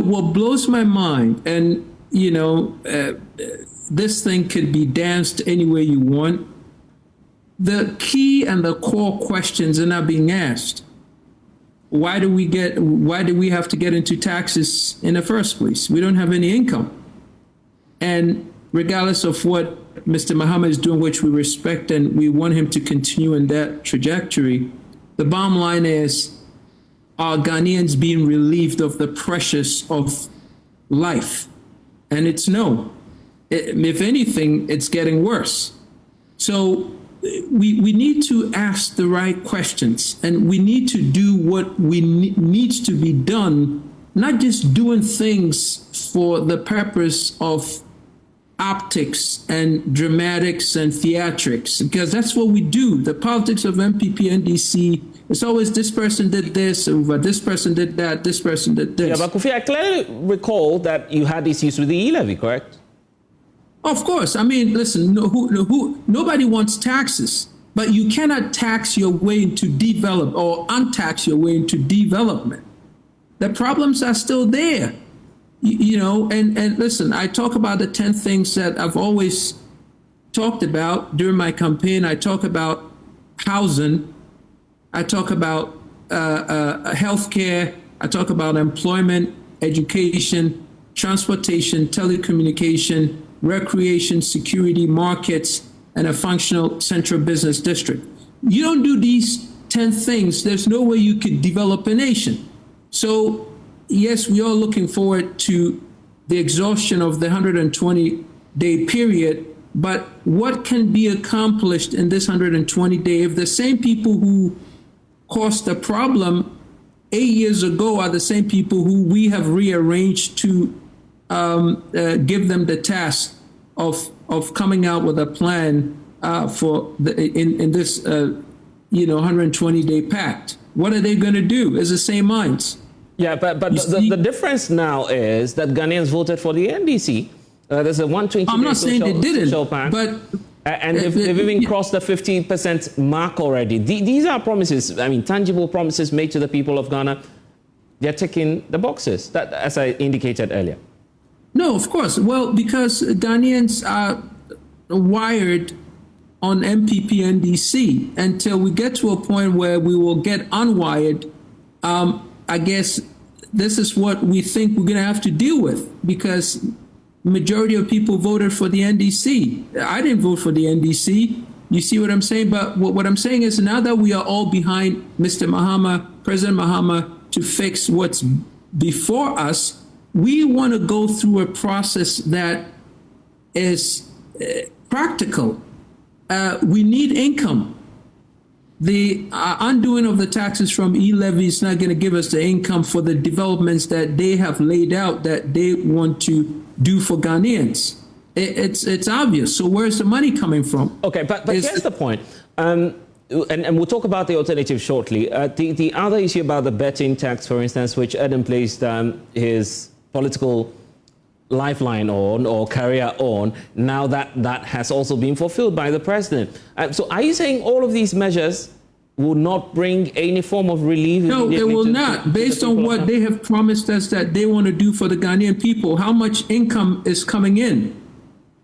what blows my mind, and this thing could be danced any way you want. The key and the core questions are not being asked. Why do we have to get into taxes in the first place? We don't have any income. And regardless of what Mr. Mahama is doing, which we respect and we want him to continue in that trajectory, the bottom line is, are Ghanaians being relieved of the pressures of life? And it's no. If anything, it's getting worse. So we need to ask the right questions, and we need to do what needs to be done, not just doing things for the purpose of optics and dramatics and theatrics, because that's what we do. The politics of MPP, NDC, it's always this person did this, or this person did that, this person did this. Yeah, but Kofi, I clearly recall that you had issues with the E-Levy, correct? Of course. I mean, listen, nobody wants taxes, but you cannot tax your way into develop or untax your way into development. The problems are still there, and listen, I talk about the 10 things that I've always talked about during my campaign. I talk about housing. I talk about healthcare. I talk about employment, education, transportation, telecommunication, recreation, security, markets, and a functional central business district. You don't do these 10 things, there's no way you could develop a nation. So, yes, we are looking forward to the exhaustion of the 120-day period, but what can be accomplished in this 120-day if the same people who caused the problem 8 years ago are the same people who we have rearranged to give them the task of coming out with a plan for in this 120-day pact? What are they going to do? It's the same minds. Yeah, but the difference now is that Ghanaians voted for the NDC. There's a 120-day I'm not saying they didn't, but and they've even crossed the 50% mark already. These are promises, I mean, tangible promises made to the people of Ghana. They're ticking the boxes, that, as I indicated earlier. No, of course. Well, because Ghanaians are wired on MPP NDC until we get to a point where we will get unwired. I guess this is what we think we're going to have to deal with, because majority of people voted for the NDC. I didn't vote for the NDC. You see what I'm saying? But what I'm saying is, now that we are all behind Mr. Mahama, President Mahama, to fix what's before us, we want to go through a process that is practical. We need income. The undoing of the taxes from E-Levy is not going to give us the income for the developments that they have laid out that they want to do for Ghanaians. It's obvious. So where's the money coming from? Okay, but here's the point. And we'll talk about the alternative shortly. The other issue about the betting tax, for instance, which Adam placed his political lifeline on or career on, now that has also been fulfilled by the president. So are you saying all of these measures will not bring any form of relief? No, they will not. Based on what they have promised us that they want to do for the Ghanaian people, how much income is coming in?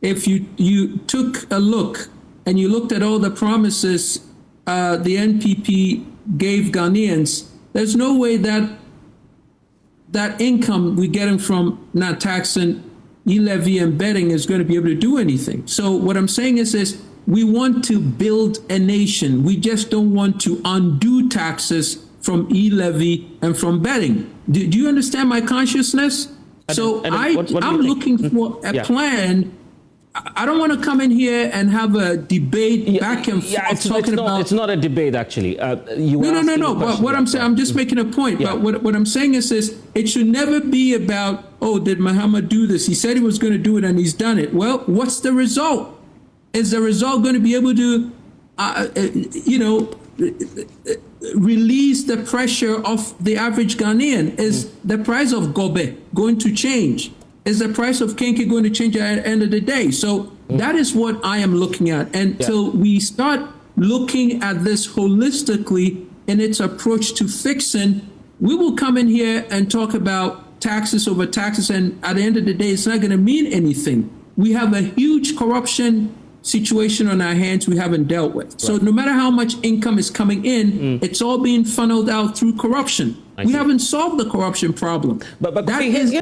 If you took a look and you looked at all the promises the NPP gave Ghanaians, there's no way that income we're getting from not taxing, E-Levy and betting is going to be able to do anything. So what I'm saying is we want to build a nation. We just don't want to undo taxes from E-Levy and from betting. Do you understand my consciousness? So I'm looking for a plan. I don't want to come in here and have a debate back and forth talking about. It's not a debate, actually. No. But what I'm saying, I'm just making a point. Yeah. But what I'm saying is it should never be about, oh, did Mahama do this? He said he was going to do it and he's done it. Well, what's the result? Is the result going to be able to, release the pressure of the average Ghanaian? Is the price of gobe going to change? Is the price of kenke going to change at the end of the day? So that is what I am looking at. Until we start looking at this holistically in its approach to fixing, we will come in here and talk about taxes over taxes, and at the end of the day, it's not going to mean anything. We have a huge corruption situation on our hands we haven't dealt with. Right. So no matter how much income is coming in, it's all being funneled out through corruption. We haven't solved the corruption problem. But that is.